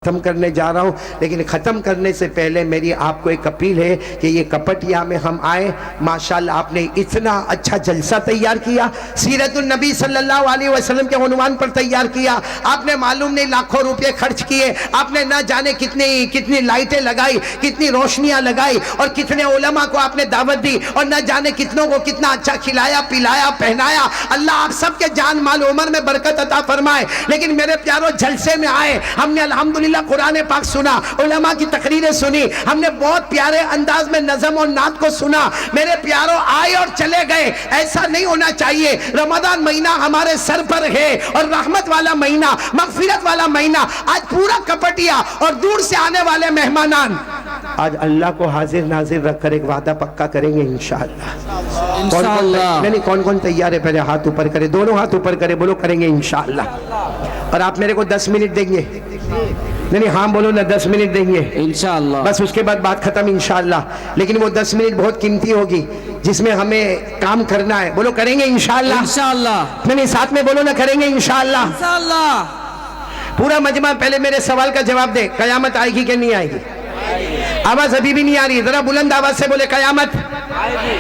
ख़त्म करने जा रहा हूँ, लेकिन ख़त्म करने से पहले मेरी आपको एक अपील है कि ये कपटिया में हम आए, माशाल्लाह आपने इतना अच्छा जलसा तैयार किया, सीरतुन नबी सल्लल्लाहु अलैहि वसल्लम के उन्वान पर तैयार किया आपने, मालूम नहीं लाखों रुपए खर्च किए आपने, न जाने कितनी कितनी लाइटें लगाई, कितनी रोशनियां लगाई और कितने उलमा को आपने दावत दी और न जाने कितनों को कितना अच्छा खिलाया पिलाया पहनाया। अल्लाह आप सबके जान माल उम्र में बरकत अता फरमाए। लेकिन मेरे प्यारों जलसे में आए, हमने अल्हम्दुलिल्लाह कुरान पाक सुना, उलमा की तकरीरें सुनी, हमने बहुत प्यारे अंदाज में नज़म और नात को सुना। मेरे प्यारों आए और चले गए, ऐसा नहीं होना चाहिए। रमजान महीना हमारे सर पर है और रहमत वाला महीना, मगफिरत वाला महीना। आज पूरा कपटिया और दूर से आने वाले मेहमानान आज अल्लाह को हाजिर नाजिर रखकर एक वादा पक्का करेंगे इंशाअल्लाह। इंशाअल्लाह। नहीं, कौन कौन तैयार है? पहले हाथ ऊपर करे, दोनों हाथ ऊपर करे, बोलो करेंगे इंशाअल्लाह। और आप मेरे को 10 मिनट देंगे? नहीं, हाँ बोलो ना, 10 मिनट देंगे इंशाअल्लाह। बस उसके बाद बात खत्म इंशाअल्लाह। लेकिन वो 10 मिनट बहुत कीमती होगी जिसमें हमें काम करना है, बोलो करेंगे इंशाअल्लाह। इंशाअल्लाह। नहीं, साथ में बोलो ना, करेंगे इंशाअल्लाह। इंशाअल्लाह। पूरा मजमा पहले मेरे सवाल का जवाब दे, कयामत आएगी कि नहीं आएगी? आवाज अभी भी नहीं आ रही, जरा बुलंद आवाज से बोले कयामत आएगी।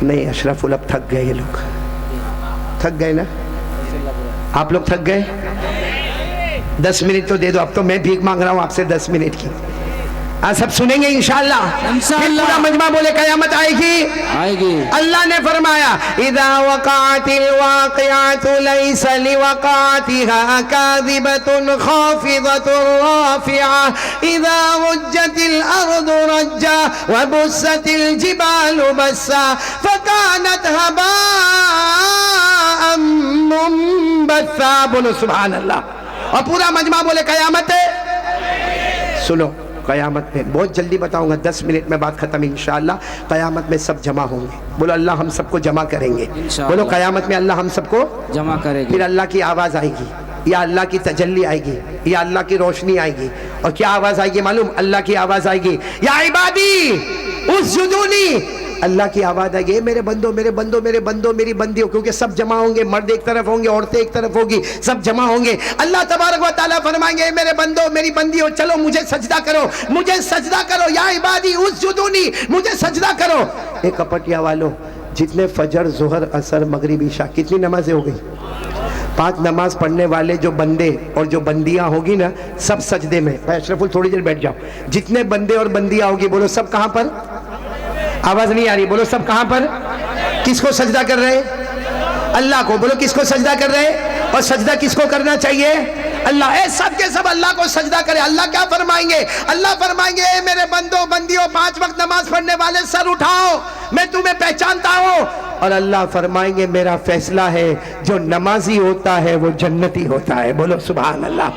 नहीं अशरफुल, अब थक गए ये लोग, थक गए ना आप लोग, थक गए? 10 मिनट तो दे दो, अब तो मैं भीख मांग रहा हूं आपसे 10 मिनट की। सब सुनेंगे इंशाअल्लाह। इंशाअल्लाह। पूरा मजमा बोले कयामत आएगी आएगी। अल्लाह ने फरमाया इज़ा वक़अतिल वाक़िअतु लैसा लिवक़अतिहा काज़िबतुन ख़ाफ़िज़तुर राफ़िआ इज़ा रुज्जतिल अर्दु रज्जा व बुस्सतिल जिबालु बस्सा फ़कानत हबाअम मुंबस्सा। बोलो सुभान अल्लाह। और पूरा मजमा बोले कयामत है। सुनो, कयामत में बहुत जल्दी बताऊंगा, 10 मिनट में बात खत्म इंशाअल्लाह। कयामत में सब जमा होंगे, बोलो अल्लाह हम सबको जमा करेंगे, बोलो कयामत में अल्लाह हम सबको जमा करेंगे। फिर अल्लाह की आवाज़ आएगी, या अल्लाह की तजल्ली आएगी, या अल्लाह की रोशनी आएगी। और क्या आवाज़ आएगी मालूम? अल्लाह की आवाज़ आएगी, या इबादी उसजुदूनी। अल्लाह की आवाज़ आएगी, मेरे बंदो मेरे बंदो मेरे बंदो मेरी बंदियों, क्योंकि सब जमा होंगे, मर्द एक तरफ होंगे, औरतें एक तरफ होगी, सब जमा होंगे। अल्लाह तबारक व तआला फरमाएंगे मेरे बंदो मेरी बंदियों, चलो मुझे सजदा करो, मुझे सजदा करो, या इबादी उसजुदूनी, मुझे सजदा करो। एक कपटिया वालों, जितने फजर जोहर असर मगरिब ईशा कितनी नमाजें हो गई? 5 नमाज पढ़ने वाले जो बंदे और जो बंदियां होगी ना, सब सजदे में। भाई अशरफुल थोड़ी देर बैठ जाओ। जितने बंदे और बंदियां होगी, बोलो सब कहां पर? आवाज नहीं आ रही, बोलो सब कहां पर? किसको सजदा कर रहे? अल्लाह को। बोलो किसको सजदा कर रहे? और सजदा किसको करना चाहिए? अल्लाह। ए सब के सब अल्लाह को सजदा करे। अल्लाह क्या फरमाएंगे? अल्लाह फरमाएंगे ए मेरे बंदो बंदियों, 5 वक्त नमाज पढ़ने वाले सर उठाओ, मैं तुम्हें पहचानता हूं। और अल्लाह फरमाएंगे मेरा फैसला है, जो नमाजी होता है वो जन्नती होता है। बोलो सुभान अल्लाह।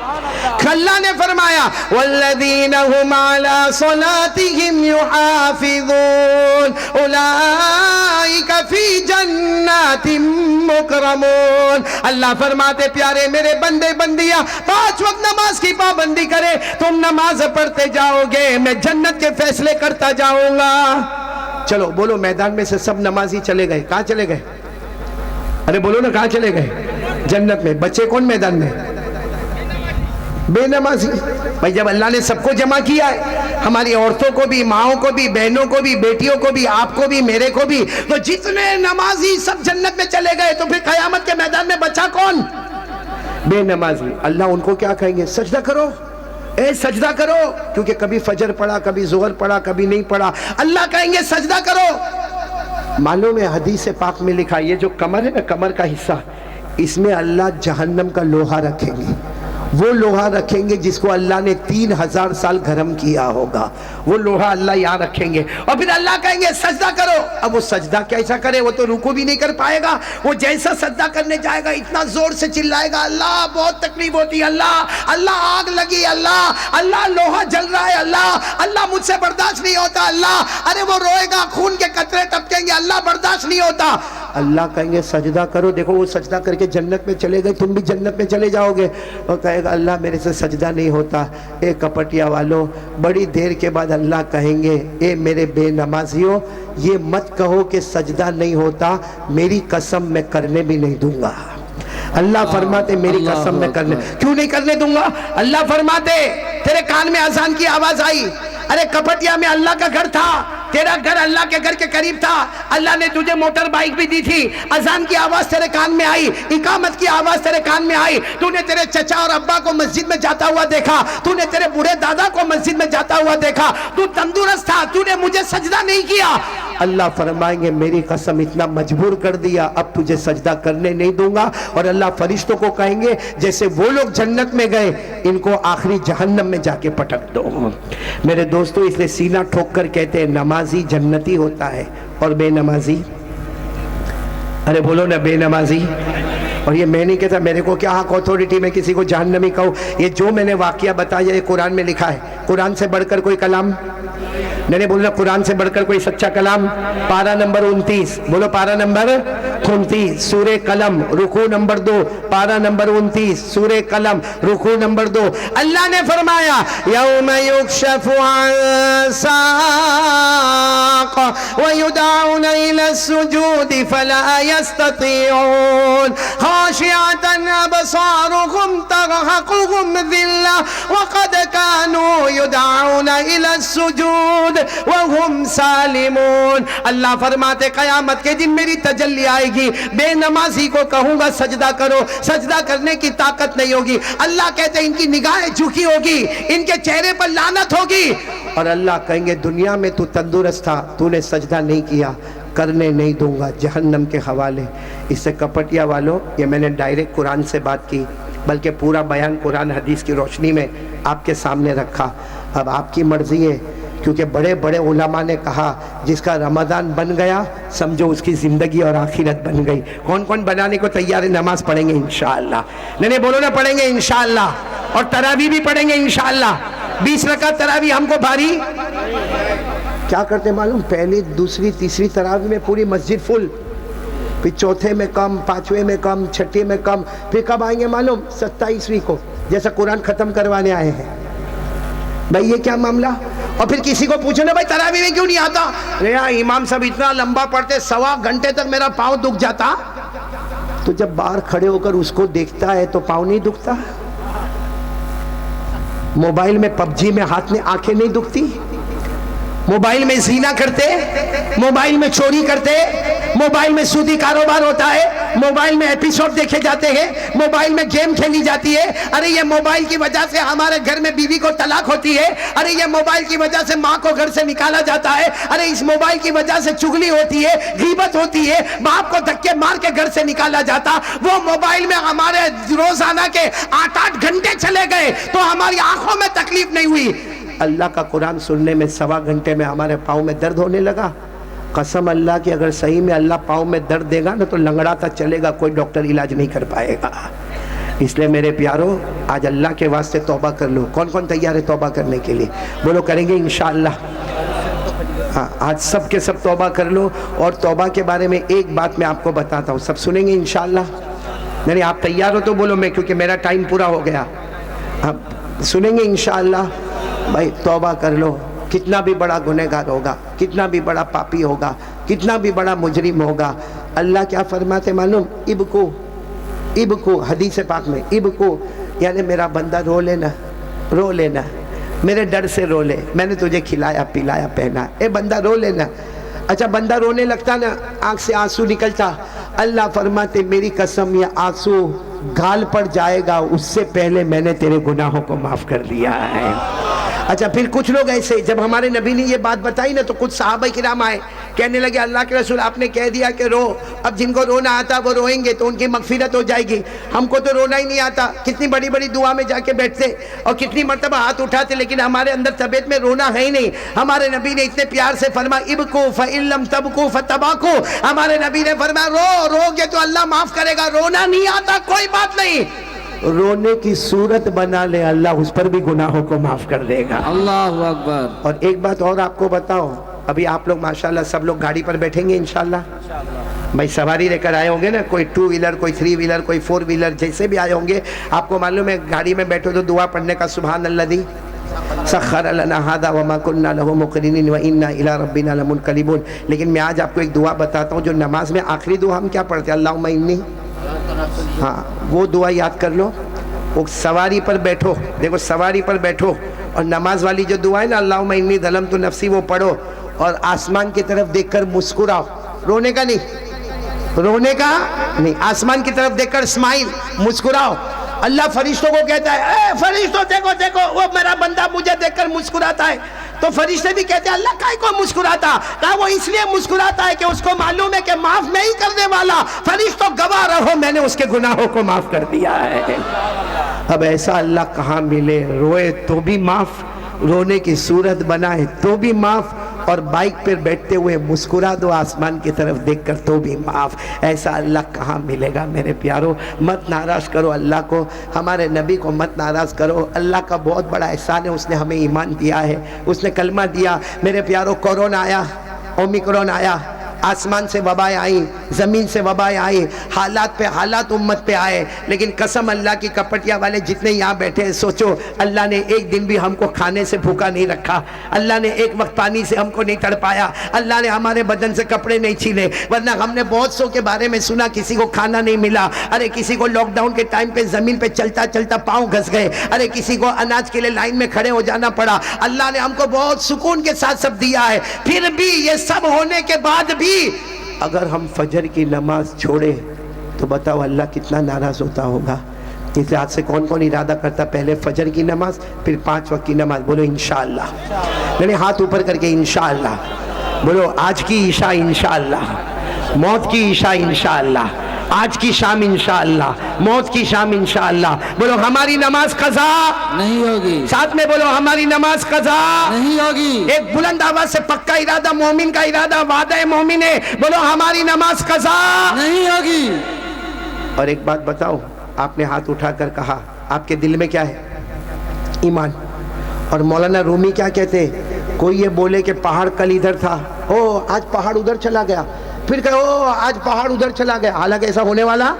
अल्लाह ने फरमाया वल्लज़ीना हुम अला सलातिहिम युहाफ़िज़ून उलाइका फी जन्नातिम मुकरमून। अल्लाह फरमाते प्यारे मेरे बंदे बंदियां, 5 वक्त नमाज की पाबंदी करे, तुम नमाज पढ़ते जाओगे, मैं जन्नत के फैसले करता जाऊंगा। चलो बोलो, मैदान में से सब नमाजी चले गए, कहाँ चले गए? अरे बोलो ना, कहाँ चले गए? जन्नत में। बच्चे कौन मैदान में? बेनमाजी। भाई जब अल्लाह ने सबको जमा किया है, हमारी औरतों को भी, माओं को भी, बहनों को भी, बेटियों को भी, आपको भी, मेरे को भी, तो जितने नमाजी सब जन्नत में चले गए, तो फिर कयामत के मैदान में बचा कौन? बेनमाजी। अल्लाह उनको क्या कहेंगे? सजदा करो, ए सजदा करो, क्योंकि कभी फजर पढ़ा, कभी जोहर पढ़ा, कभी नहीं पढ़ा। अल्लाह कहेंगे सजदा करो। मालूम है हदीस पाक में लिखा, ये जो कमर है ना, कमर का हिस्सा, इसमें अल्लाह जहन्नम का लोहा रखेंगे। वो लोहा रखेंगे जिसको अल्लाह ने 3000 साल गर्म किया होगा, वो लोहा अल्लाह यहाँ रखेंगे। और फिर अल्लाह कहेंगे सजदा करो। अब वो सजदा कैसा करे? वो तो रुकू भी नहीं कर पाएगा। वो जैसा सजदा करने जाएगा इतना जोर से चिल्लाएगा, अल्लाह बहुत तकलीफ होती है, अल्लाह अल्लाह आग लगी, अल्लाह अल्लाह लोहा जल रहा है, अल्लाह अल्लाह मुझसे बर्दाश्त नहीं होता, अल्लाह। अरे वो रोएगा, खून के कतरे टपकेंगे, अल्लाह बर्दाश्त नहीं होता। अल्लाह कहेंगे सजदा करो। देखो वो सजदा करके जन्नत में चले गए, तुम भी जन्नत में चले जाओगे। और कहेगा अल्लाह मेरे से सजदा नहीं होता। ए कपटिया वालों, बड़ी देर के बाद अल्लाह कहेंगे ए मेरे बेनमाजियों, ये मत कहो कि सजदा नहीं होता, मेरी कसम मैं करने भी नहीं दूंगा। अल्लाह फरमाते मेरी कसम मैं करने, क्यों नहीं करने दूंगा? अल्लाह फरमाते तेरे कान में अजान की आवाज आई, अरे कपटिया में अल्लाह का घर था, तेरा घर अल्लाह के घर के करीब था, अल्लाह ने तुझे मोटर बाइक भी दी थी, अजान की आवाज तेरे कान में आई, इकामत की आवाज तेरे कान में आई, तूने तेरे चचा और अब्बा को मस्जिद में जाता हुआ देखा, तूने तेरे बूढ़े दादा को मस्जिद में जाता हुआ देखा, तू तंदुरुस्त था, तूने मुझे सजदा नहीं किया। अल्लाह फरमाएंगे मेरी कसम इतना मजबूर कर दिया, अब तुझे सजदा करने नहीं दूंगा। और अल्लाह फरिश्तों को कहेंगे जैसे वो लोग जन्नत में गए, इनको आखिरी जहन्नम में जाके पटक दो। मेरे दोस्तों, इसलिए सीना ठोक कर कहते हैं नमाजी जन्नती होता है और बेनमाजी, अरे बोलो ना, बेनमाजी। और ये मैं नहीं कहता, मेरे को क्या हक अथॉरिटी में किसी को जहन्नमी कहूँ? ये जो मैंने वाकया बताया ये कुरान में लिखा है। कुरान से बढ़कर कोई कलाम मैंने बोला, कुरान से बढ़कर कोई सच्चा कलाम। पारा नंबर 29, बोलो पारा नंबर 29 सूरे कलम रुकू नंबर 2, पारा नंबर 29 सूरे कलम रुकू नंबर 2। अल्लाह ने फरमाया यौम युक्शफु अन साक़ व युदअूना इला सुजूद फला यस्ततीऊन खाशिअतन अबसारुहुम तरहकुहुम ज़िल्ला व क़द कानू युदअूना इला सुजूद वहुम सालिमून। अल्लाह फरमाते कयामत के दिन मेरी तजल्ली आएगी, बेनमाजी को कहूंगा सजदा करो, सजदा करने की ताकत नहीं होगी। अल्लाह कहते इनकी निगाहें झुकी होगी, इनके चेहरे पर लानत होगी। और अल्लाह कहेंगे दुनिया में तू तंदुरुस्त था, तूने सजदा नहीं किया, करने नहीं दूंगा, जहन्नम के हवाले। इससे कपटिया वालों, ये मैंने डायरेक्ट कुरान से बात की, बल्कि पूरा बयान कुरान हदीस की रोशनी में आपके सामने रखा। अब आपकी मर्जी है, क्योंकि बड़े बड़े उलमा ने कहा जिसका रमज़ान बन गया समझो उसकी ज़िंदगी और आखिरत बन गई। कौन कौन बनाने को तैयार है? नमाज पढ़ेंगे इंशाअल्लाह। नहीं बोलो ना, पढ़ेंगे इंशाअल्लाह। और तरावी भी पढ़ेंगे इंशाअल्लाह। 20 रकात तरावी हमको भारी। क्या करते मालूम, पहली दूसरी तीसरी तरावी में पूरी मस्जिद फुल, फिर चौथे में कम, पाँचवें में कम, छठे में कम, फिर कब आएंगे मालूम? 27वीं को, जैसा कुरान ख़त्म करवाने आए हैं। भाई ये क्या मामला? और फिर किसी को पूछो ना भाई तरावी में क्यों नहीं आता? अरे यार इमाम साहब इतना लंबा पढ़ते, 1.25 घंटे तक मेरा पाँव दुख जाता। तो जब बाहर खड़े होकर उसको देखता है तो पाँव नहीं दुखता? मोबाइल में पबजी में हाथ में आंखें नहीं दुखती? मोबाइल में ज़िना करते, मोबाइल में चोरी करते, मोबाइल में सूदी कारोबार होता है, मोबाइल में एपिसोड देखे जाते हैं, मोबाइल में गेम खेली जाती है। अरे ये मोबाइल की वजह से हमारे घर में बीवी को तलाक होती है। अरे ये मोबाइल की वजह से माँ को घर से निकाला जाता है। अरे इस मोबाइल की वजह से चुगली होती है, गीबत होती है, बाप को धक्के मार के घर से निकाला जाता। वो मोबाइल में हमारे रोजाना के 8-8 घंटे चले गए तो हमारी आंखों में तकलीफ नहीं हुई। अल्लाह का कुरान सुनने में 1.25 घंटे में हमारे पाँव में दर्द होने लगा। कसम अल्लाह की, अगर सही में अल्लाह पाँव में दर्द देगा ना तो लंगड़ाता चलेगा, कोई डॉक्टर इलाज नहीं कर पाएगा। इसलिए मेरे प्यारों, आज अल्लाह के वास्ते तौबा कर लो। कौन कौन तैयार है तौबा करने के लिए? बोलो करेंगे इंशाअल्लाह। हाँ, आज सब के सब तौबा कर लो। और तौबा के बारे में एक बात मैं आपको बताता हूँ, सब सुनेंगे इंशाअल्लाह। नहीं आप तैयार हो तो बोलो, मैं, क्योंकि मेरा टाइम पूरा हो गया। आप सुनेंगे इंशाअल्लाह। भाई तौबा कर लो। कितना भी बड़ा गुनहगार होगा, कितना भी बड़ा पापी होगा, कितना भी बड़ा मुजरिम होगा, अल्लाह क्या फरमाते मालूम? इबको हदीस पाक में, इबको यानी मेरा बंदा रो लेना, रो लेना, मेरे डर से रो ले, मैंने तुझे खिलाया पिलाया पहना, ए बंदा रो लेना। अच्छा बंदा रोने लगता ना, आंख से आंसू निकलता, अल्लाह फरमाते मेरी कसम ये आंसू गाल पर जाएगा उससे पहले मैंने तेरे गुनाहों को माफ कर दिया है। अच्छा फिर कुछ लोग ऐसे, जब हमारे नबी ने ये बात बताई ना तो कुछ सहाबा किराम आए, कहने लगे अल्लाह के रसूल आपने कह दिया कि रो, अब जिनको रोना आता वो रोएंगे तो उनकी मगफिरत हो जाएगी, हमको तो रोना ही नहीं आता। कितनी बड़ी बड़ी दुआ में जाके बैठते और कितनी मरतबा हाथ उठाते, लेकिन हमारे अंदर तबीयत में रोना है ही नहीं। हमारे नबी ने इतने प्यार से फरमा इबकू फइल्लम तबकू फतबाकू, हमारे नबी ने फरमाया रो, रोगे तो अल्लाह माफ करेगा, रोना नहीं आता कोई बात नहीं, रोने की सूरत बना ले, अल्लाह उस पर भी गुनाहों को माफ कर देगा। अल्लाहु अकबर। और एक बात और आपको बताओ, अभी आप लोग माशाल्लाह सब लोग गाड़ी पर बैठेंगे इंशाल्लाह। भाई सवारी लेकर आए होंगे ना, कोई 2 व्हीलर, कोई 3 व्हीलर, कोई 4 व्हीलर, जैसे भी आए होंगे। आपको मालूम है गाड़ी में बैठो तो दुआ पढ़ने का सुभान अल्लज़ी सख्खर लना हादा वमा कुन्ना लहु मुक़रिनीन व इन्ना इला रब्बिना लमुनक़लिबून। लेकिन मैं आज आपको एक दुआ बताता हूँ जो नमाज में आखिरी दुआ हम क्या पढ़ते हैं, अल्लाहुम्मा इन्नी हाँ, वो दुआ याद कर लो। वो सवारी पर बैठो, देखो सवारी पर बैठो और नमाज वाली जो दुआ है ना, अल्लाहुम्मा इन्नी ज़लमतु नफ्सी, वो पढ़ो और आसमान की तरफ देखकर मुस्कुराओ। रोने का नहीं, रोने का नहीं, आसमान की तरफ देखकर स्माइल, मुस्कुराओ। अल्लाह फरिश्तों को कहता है, ए फरिश्तों देखो देखो, वो मेरा बंदा मुझे देखकर मुस्कुराता है। तो फरिश्ते भी कहते हैं अल्लाह काहे को मुस्कुराता? कहा वो इसलिए मुस्कुराता है कि उसको मालूम है कि माफ नहीं करने वाला। फरिश्तों गवाह रहो, मैंने उसके गुनाहों को माफ कर दिया है। अब ऐसा अल्लाह कहाँ मिले, रोए तो भी माफ, रोने की सूरत बनाए तो भी माफ, और बाइक पर बैठते हुए मुस्कुरा दो आसमान की तरफ देखकर तो भी माफ। ऐसा अल्लाह कहाँ मिलेगा मेरे प्यारो। मत नाराज करो अल्लाह को, हमारे नबी को मत नाराज करो। अल्लाह का बहुत बड़ा एहसान है, उसने हमें ईमान दिया है, उसने कलमा दिया। मेरे प्यारो, कोरोना आया, ओमिक्रॉन आया, आसमान से वबाएं आई, ज़मीन से वबाएं आई, हालात पे हालात उम्मत पे आए, लेकिन कसम अल्लाह की, कपटिया वाले जितने यहाँ बैठे हैं, सोचो अल्लाह ने एक दिन भी हमको खाने से भूखा नहीं रखा, अल्लाह ने एक वक्त पानी से हमको नहीं तड़पाया, अल्लाह ने हमारे बदन से कपड़े नहीं छीने। वरना हमने बहुत सौ के बारे में सुना, किसी को खाना नहीं मिला, अरे किसी को लॉकडाउन के टाइम पे ज़मीन पे चलता चलता पाँव घस गए, अरे किसी को अनाज के लिए लाइन में खड़े हो जाना पड़ा। अल्लाह ने हमको बहुत सुकून के साथ सब दिया है। फिर भी ये सब होने के बाद भी अगर हम फजर की नमाज छोड़े तो बताओ अल्लाह कितना नाराज होता होगा। इसलिए आज से कौन कौन इरादा करता, पहले फजर की नमाज, फिर 5 वक्त की नमाज। बोलो इंशाअल्लाह, नहीं हाथ ऊपर करके इंशाअल्लाह बोलो। आज की ईशा इंशाअल्लाह, मौत की ईशा इंशाअल्लाह, आज की शाम इंशाअल्लाह, मौत की शाम इंशाअल्लाह। बोलो हमारी नमाज कज़ा नहीं होगी। साथ में बोलो हमारी नमाज कज़ा नहीं होगी। एक बुलंद आवाज से पक्का इरादा, मोमिन का इरादा, वादा मोमिन है। बोलो हमारी नमाज कज़ा नहीं होगी। और एक बात बताओ, आपने हाथ उठाकर कहा, आपके दिल में क्या है? ईमान। और मौलाना रूमी क्या कहते हैं, कोई ये बोले कि पहाड़ कल इधर था, ओ आज पहाड़ उधर चला गया, फिर कहे ओ आज पहाड़ उधर चला गया, हालांकि ऐसा होने वाला,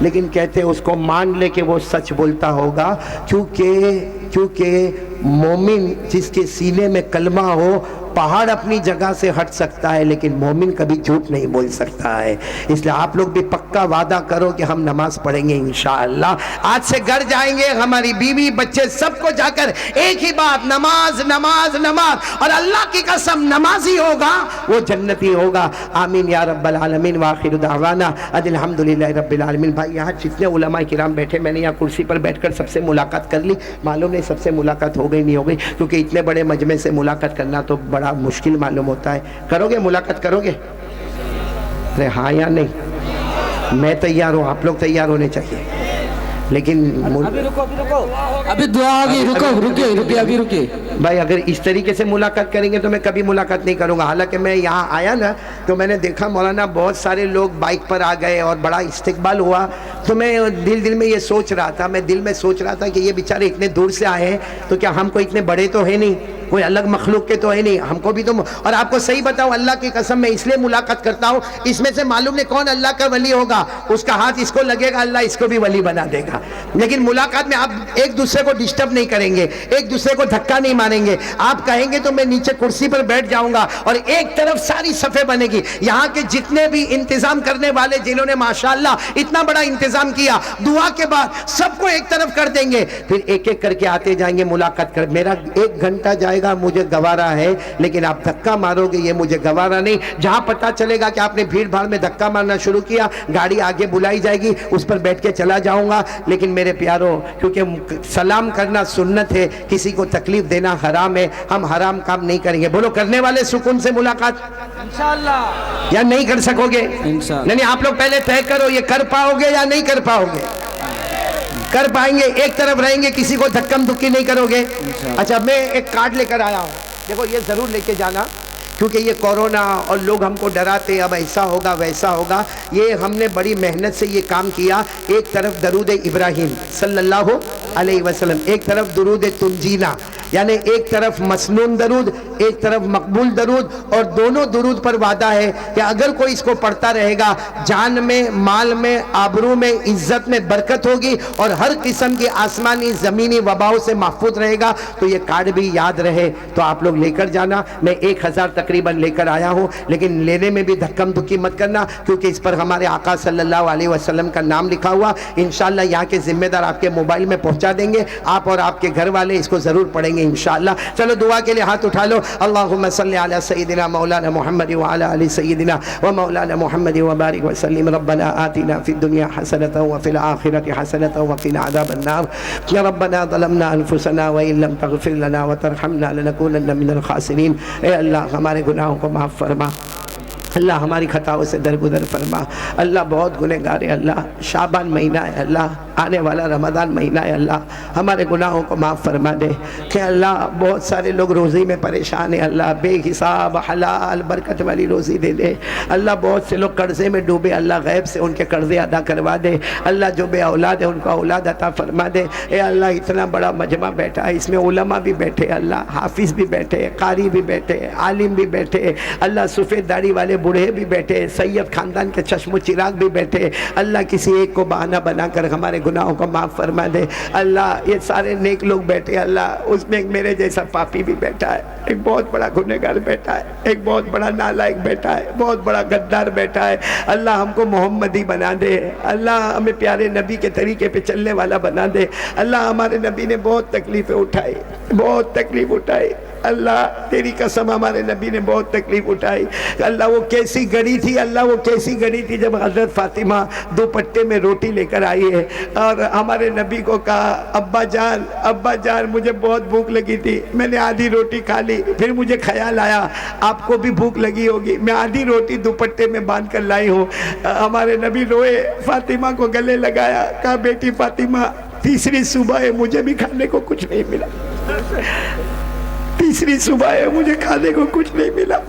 लेकिन कहते उसको मान ले कि वो सच बोलता होगा। क्योंकि मोमिन जिसके सीने में कलमा हो, पहाड़ अपनी जगह से हट सकता है लेकिन मोमिन कभी झूठ नहीं बोल सकता है। इसलिए आप लोग भी पक्का वादा करो कि हम नमाज पढ़ेंगे इंशाअल्लाह। आज से घर जाएंगे, हमारी बीवी बच्चे सबको जाकर एक ही बात, नमाज नमाज नमाज, और अल्लाह की कसम नमाजी होगा वो जन्नती होगा। आमीन या रब्बल आलमीन। व आखिर दावाना अल्हम्दुलिल्लाहि रब्बिल आलमीन। भाई यहाँ जितने उलमा किराम बैठे, मैंने यहाँ कुर्सी पर बैठकर सबसे मुलाकात कर ली। मालूम नहीं सबसे मुलाकात हो गई नहीं हो गई, क्योंकि इतने बड़े मजमे से मुलाकात करना तो बड़ा मुश्किल मालूम होता है। करोगे मुलाकात करोगे? अरे हाँ या नहीं? मैं तैयार हूँ, आप लोग तैयार होने चाहिए। लेकिन अभी रुको, अभी दुआ होगी, रुकिए अभी रुकिए भाई। अगर इस तरीके से मुलाकात करेंगे तो मैं कभी मुलाकात नहीं करूंगा। हालांकि मैं यहाँ आया ना तो मैंने देखा मौलाना बहुत सारे लोग बाइक पर आ गए और बड़ा इस्तकबाल हुआ, तो मैं दिल में ये सोच रहा था कि ये बेचारे इतने दूर से आए हैं तो क्या हमको इतने बड़े तो है नहीं, कोई अलग मखलूक के तो है नहीं, हमको भी तो। और आपको सही बताऊं, अल्लाह की कसम मैं इसलिए मुलाकात करता हूं, इसमें से मालूम नहीं कौन अल्लाह का वली होगा, उसका हाथ इसको लगेगा, अल्लाह इसको भी वली बना देगा। लेकिन मुलाकात में आप एक दूसरे को डिस्टर्ब नहीं करेंगे, एक दूसरे को धक्का नहीं मारेंगे। आप कहेंगे तो मैं नीचे कुर्सी पर बैठ जाऊंगा और एक तरफ सारी सफ़े बनेगी। यहाँ के जितने भी इंतजाम करने वाले, जिन्होंने माशाअल्लाह इतना बड़ा इंतजाम किया, दुआ के बाद सबको एक तरफ कर देंगे, फिर एक एक करके आते जाएंगे मुलाकात कर। मेरा 1 घंटा जाएगा, मुझे गवारा है, लेकिन आप धक्का मारोगे ये मुझे गवारा नहीं। जहां पता चलेगा कि आपने भीड़ भाड़ में धक्का मारना शुरू किया, गाड़ी आगे बुलाई जाएगी, उस पर बैठ के चला जाऊंगा। लेकिन मेरे प्यारो, क्योंकि सलाम करना सुन्नत है, किसी को तकलीफ देना हराम है, हम हराम काम नहीं करेंगे। बोलो करने वाले सुकून से मुलाकात इंशाअल्लाह, या नहीं कर सकोगे? नहीं, आप लोग पहले तय करो, ये कर पाओगे या नहीं कर पाओगे? कर पाएंगे? एक तरफ रहेंगे, किसी को धक्कम धुक्की नहीं करोगे? अच्छा, मैं एक कार्ड लेकर आया हूँ, देखो ये जरूर लेके जाना, क्योंकि ये कोरोना और लोग हमको डराते, अब ऐसा होगा वैसा होगा। ये हमने बड़ी मेहनत से ये काम किया। एक तरफ दरूद इब्राहिम सल्लल्लाहु अलैहि वसल्लम, एक तरफ दुरूद तुंजीना, यानी एक तरफ मसनून दरूद, एक तरफ मकबूल दरूद, और दोनों दुरूद पर वादा है कि अगर कोई इसको पढ़ता रहेगा जान में, माल में, आबरू में, इज्जत में बरकत होगी और हर किस्म की आसमानी ज़मीनी वबाओं से महफूज रहेगा। तो ये कार्ड भी याद रहे तो आप लोग लेकर जाना। मैं 1000 तकरीबन लेकर आया हूँ, लेकिन लेने में भी धक्कम धुक्की मत करना, क्योंकि इस पर हमारे आका सल्लल्लाहु अलैहि वसल्लम का नाम लिखा हुआ। इंशाअल्लाह यहाँ के जिम्मेदार आपके मोबाइल में पहुँचा देंगे, आप और आपके घर वाले इसको ज़रूर पढ़ेंगे इंशाअल्लाह। चलो दुआ के लिए हाथ उठा लो। अल्लाहुम्मा सल्ली अला सय्यिदिना मौलाना मुहम्मद व अला आलि सय्यिदिना व मौलाना मुहम्मद व बारिक व सल्लिम। रब्बना आतिना फिद दुनिया हसनतन व फिल आखिरति हसनतन व क़िना अज़ाबन नार। या रब्बना ज़लमना अनफुसना व इन लम तग़फिर लना व तरहमना लनकूनन्न मिनल ख़ासिरीन। ए अल्लाह हमारे गुनाहों को माफ़ फरमा, अल्लाह हमारी खताओं से दरगुदर फरमा। अल्लाह बहुत गुनहगार है अल्लाह, शाबान महीना है अल्लाह, आने वाला रमज़ान महीना है अल्लाह, हमारे गुनाहों को माफ़ फरमा दे। कि अल्लाह बहुत सारे लोग रोज़ी में परेशान है अल्लाह, बेहिसाब हलाल बरकत वाली रोज़ी दे दे अल्लाह। बहुत से लोग कर्ज़े में डूबे अल्लाह, गैब से उनके कर्ज़े अदा करवा दे अल्लाह। जो बे औलाद है उनको औलाद अता फरमा दे। ए अल्लाह इतना बड़ा मजमा बैठा है, इसमें उलमा भी बैठे अल्लाह, हाफिज़ भी बैठे, कारी भी बैठे, आलिम भी बैठे अल्लाह, सफ़ेद दाढ़ी वाले बूढ़े भी बैठे, सैयद ख़ानदान के चश्मो चिराग भी बैठे अल्लाह। किसी एक को बहाना बनाकर हमारे गुनाहों को माफ़ फरमा दे अल्लाह। ये सारे नेक लोग बैठे अल्लाह, उसमें एक मेरे जैसा पापी भी बैठा है, एक बहुत बड़ा गुनहगार बैठा है, एक बहुत बड़ा नालायक बैठा है, बहुत बड़ा गद्दार बैठा है अल्लाह। हमको मोहम्मदी बना दे अल्लाह, हमें प्यारे नबी के तरीके पे चलने वाला बना दे अल्लाह। हमारे नबी ने बहुत तकलीफ़ें उठाई, बहुत तकलीफ़ उठाई अल्लाह, तेरी कसम हमारे नबी ने बहुत तकलीफ़ उठाई अल्लाह। वो कैसी गड़ी थी अल्लाह, वो कैसी गड़ी थी जब हज़रत फ़ातिमा दुपट्टे में रोटी लेकर आई है और हमारे नबी को कहा अब्बा जान मुझे बहुत भूख लगी थी, मैंने आधी रोटी खा ली, फिर मुझे ख्याल आया आपको भी भूख लगी होगी, मैं आधी रोटी दुपट्टे में बांध कर लाई हूँ। हमारे नबी रोए, फ़ातिमा को गले लगाया, कहा बेटी फ़ातिमा तीसरी सुबह है, मुझे भी खाने को कुछ नहीं मिला, तीसरी सुबह है, मुझे खाने को कुछ नहीं मिला।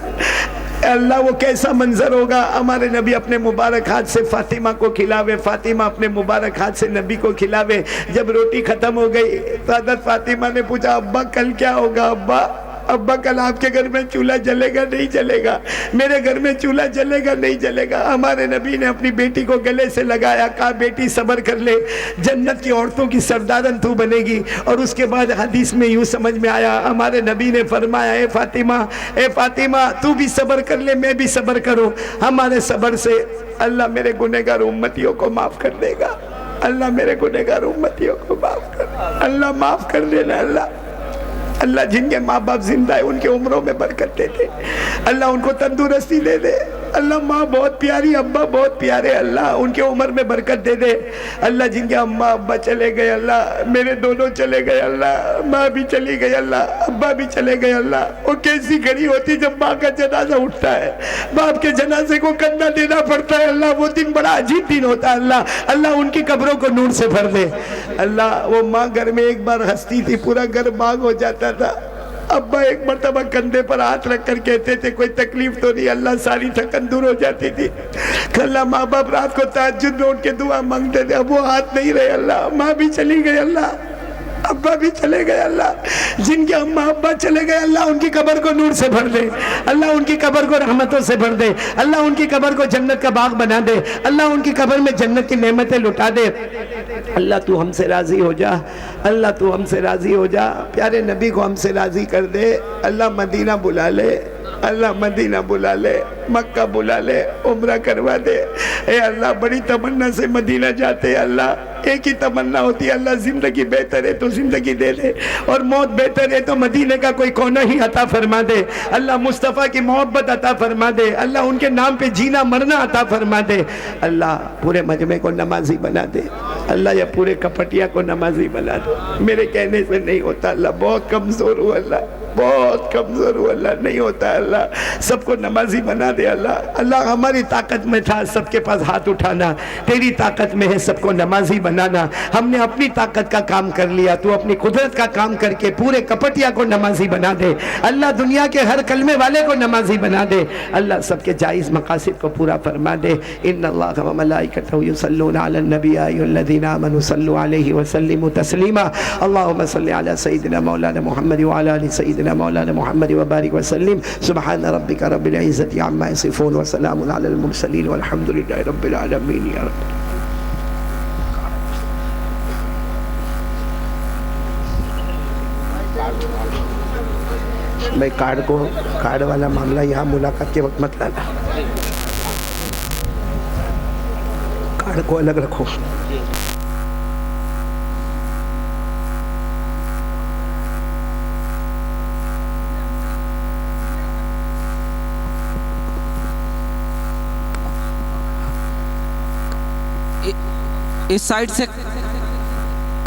अल्लाह वो कैसा मंजर होगा, हमारे नबी अपने मुबारक हाथ से फातिमा को खिलावे, फातिमा अपने मुबारक हाथ से नबी को खिलावे। जब रोटी खत्म हो गई तो हज़रत फातिमा ने पूछा अब्बा कल क्या होगा, अब्बा कल आपके घर में चूल्हा जलेगा नहीं जलेगा, मेरे घर में चूल्हा जलेगा नहीं जलेगा। हमारे नबी ने अपनी बेटी को गले से लगाया, कहा बेटी सब्र कर ले, जन्नत की औरतों की सरदारन तू बनेगी। और उसके बाद हदीस में यूँ समझ में आया, हमारे नबी ने फरमाया ए फातिमा तू भी सब्र कर ले, मैं भी सब्र करूँ। हमारे सब्र से अल्लाह मेरे गुनहगार उम्मतियों को माफ़ कर देगा, अल्लाह मेरे गुनहगार उम्मतियों को माफ़ कर, अल्लाह माफ़ कर देना अल्लाह। जिनके माँ बाप जिंदा है उनके उम्रों में बरकत दे दे अल्लाह, उनको तंदुरुस्ती दे दे अल्लाह। माँ बहुत प्यारी, अब्बा बहुत प्यारे अल्लाह, उनके उम्र में बरकत दे दे अल्लाह। जिनके अम्मा अब्बा चले गए अल्लाह, मेरे दोनों चले गए अल्लाह, माँ भी चली गई अल्लाह, अब्बा भी चले गए अल्लाह। वो कैसी घड़ी होती जब माँ का जनाजा उठता है, बाप के जनाजे को कंधा देना पड़ता है अल्लाह। वो दिन बड़ा अजीब दिन होता है अल्लाह। अल्लाह उनकी कब्रों को नूर से भर दे अल्लाह। वो माँ घर में एक बार हंसती थी, पूरा घर बाग हो जाता था। अब्बा एक मरतबा कंधे पर हाथ रख कर कहते थे कोई तकलीफ तो नहीं, अल्लाह सारी थकन दूर हो जाती थी। अल्लाह माँ बाप रात को तहज्जुद में उठ के दुआ मांगते थे, अब वो हाथ नहीं रहे अल्लाह। माँ भी चली गई अल्लाह, अब्बा भी चले गए अल्लाह। जिनके अम्मा अब्बा चले गए अल्लाह उनकी कब्र को नूर से भर दे अल्लाह, उनकी कब्र को रहमतों से भर दे अल्लाह, उनकी कब्र को जन्नत का बाग बना दे अल्लाह, उनकी कब्र में जन्नत की नेमतें लुटा दे अल्लाह। तू हमसे राज़ी हो जा अल्लाह, तू हमसे राज़ी हो जा, प्यारे नबी को हमसे राज़ी कर दे अल्लाह। मदीना बुला ले अल्लाह, मदीना बुला ले, मक्का बुला ले, उम्रा करवा दे ए अल्लाह। बड़ी तमन्ना से मदीना जाते अल्लाह, एक ही तमन्ना होती है अल्लाह, ज़िंदगी बेहतर है तो ज़िंदगी दे दे, और मौत बेहतर है तो मदीने का कोई कोना ही अता फरमा दे अल्लाह। मुस्तफ़ा की मोहब्बत अता फरमा दे अल्लाह, उनके नाम पे जीना मरना अता फरमा दे अल्लाह। पूरे मजमे को नमाजी बना दे अल्लाह, या पूरे कपटिया को नमाजी बना दे। मेरे कहने से नहीं होता अल्लाह, बहुत कमज़ोर हूँ अल्लाह, बहुत कमज़ोर हूँ अल्लाह, नहीं होता अल्लाह। सबको नमाजी बना दे अल्लाह। अल्लाह हमारी ताकत में था सबके पास हाथ उठाना, तेरी ताकत में है सबको नमाजी बनाना। हमने अपनी ताकत का काम कर लिया, तू अपनी कुदरत का काम करके पूरे कपटिया को नमाजी बना दे अल्लाह। दुनिया के हर कलमे वाले को नमाजी बना दे अल्लाह, सबके जायज़ मकासिद को पूरा फरमा दे। इन्नल्लाह व मलाइकतहु युसल्लूना अलन नबी या अय्युहल्लज़ीना आमनू सल्लु अलैहि व सल्लिमू तस्लीमा। अल्लाहुम्मा सल्लि अला सय्यिदिना मौलाना मुहम्मद व अला आलि सय्यिदिना सय्यिदिना मौलाना मुहम्मद व बारिक वसल्लिम। सुब्हान रब्बिका रब्बिल इज़्ज़ति अम्मा यसिफून व सलामुन अलल मुरसलीन वल्हम्दुलिल्लाहि रब्बिल आलमीन। या रब भाई कार्ड वाला मामला यहाँ मुलाकात के वक्त मत लाना, कार्ड को अलग रखो। इस साइड से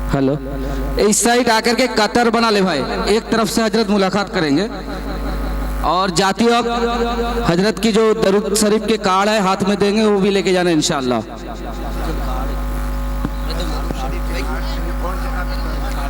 हेलो, इस साइड आकर के कतर बना ले भाई, एक तरफ से हजरत मुलाकात करेंगे और जाती वक्त हजरत की जो दरूद शरीफ के कार्ड है हाथ में देंगे, वो भी लेके जाना इंशाअल्लाह।